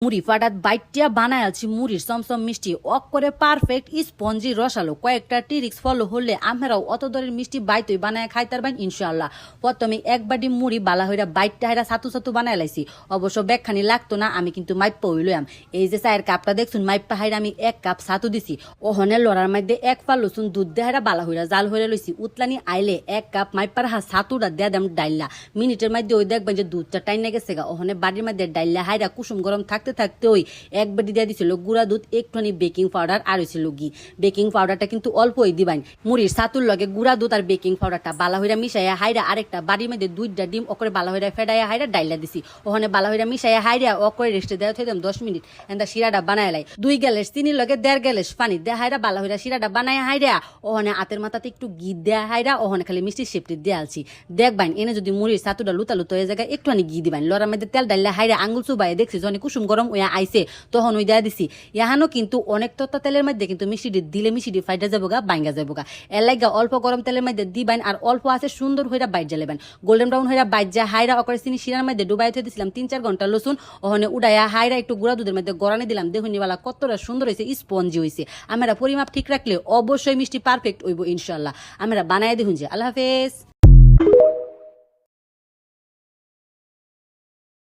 মুড়ি ফাটাত বাইটিয়া বানায় আছি মুড়ির চমচম মিষ্টি অক করে পারফেক্ট স্পঞ্জি রসালো কয়েকটা টিরিক্স ফলো হলে আমরাও অত দরের মিষ্টি বাইতই বানায় খাইতার বাইন ইনশাল্লাহ। প্রথমে এক বাটি মুড়ি বালা হইরা বাইটটা হাইরা ছাতু ছাতু বানায় লাইছি। অবশ্য ব্যাগখানি লাগতো না, আমি কিন্তু মাইপ্পা হইলাম। এই যে চায়ের কাপটা দেখছুন মাইপ্পা হাইরা আমি এক কাপ ছাতু দিছি। ওহনে লড়ার মধ্যে এক পা লসুন দুধ দিয়ে হাইরা বালা হইরা জাল হইরা লইছি। উতলানি আইলে এক কাপ মাইপ্পার ছাতুটা দেয়া দাম ডাইলা মিনিটের মধ্যে ওই দেখবেন যে দুধটা টাইনা গেছে গা। ওহনে বাড়ির মধ্যে ডাইলা হাইরা কুসুম গরম থাকতে থাকতে ওই এক বাটি দিয়ে দিছিল গুঁড়া দুধ, একটুখানি বেকিং পাউডার আর হয়েছিল ঘি। বেকিং পাউডারটা কিন্তু অল্পই দিবাইন। মুড়ির ছাতুর লগে গুঁড়া দুধ আর বেকিং পাউডারটা বালা হইরা মিশাইয়া হাইরা আরেকটা বাড়ির মধ্যে দুইটা ডিম ওকরে বালা হইরা ফেডাইয়া হাইরা ডাইলা দিছি। ওখানে বালা হইরা মিশাইয়া হাইরা ওকরে রেস্টে দেওয়া থাকতাম 10 মিনিট। এন্দা শিরাটা বানায় লাই 2 গ্যালাস চিনির লগে 1.5 গ্যালাস পানি দেয়া হাইরা বালা হইরা শিরাটা বানায় হাইরা ওখানে হাতের মাথাতে একটু ঘি দেয়া হাইরা ওখানে খালি মিষ্টি শেপটি দিয়ে আলছি। দেখবাইন এনে যদি মুড়ির ছাতুটা লুতা লুতা হয়ে জায়গায় একটুখানি ঘি দিবাইন। লড়ার মধ্যে তেল ডাইলা হাইরা আঙুল চুবাইয়ে দেখছি যখন কুসুম গরম ওয়া আইছে তখন ওই দেয়া দিছি। ইহানো কিন্তু অনেক তত্তা তেলের মধ্যে কিন্তু মিষ্টি দিলে মিষ্টি ফাইটা যাবো গা, বাইঙ্গা যাবো গা। এর লাগা অল্প গরম তেলের মধ্যে দিবাইন আর অল্প আছে সুন্দর হইরা বাইট জ্বালেবেন। গোল্ডেন ব্রাউন হইরা বাইট যা হাইরা অকরে চিনি শিরার মধ্যে ডুবাই থয়ে দিছিলাম 3-4 ঘন্টা লসুন। ওখানে উড়াইয়া হাইরা একটু গুঁড়া দুধের মধ্যে গড়ানি দিলাম। দেখুনিওয়ালা কতটা সুন্দর হয়েছে, স্পঞ্জি হয়েছে। আমরা পরিমাপ ঠিক রাখলে অবশ্যই মিষ্টি পারফেক্ট হইব ইনশাল্লাহ। আমরা বানাই দেখুন যে। আল্লাহ হাফেজ।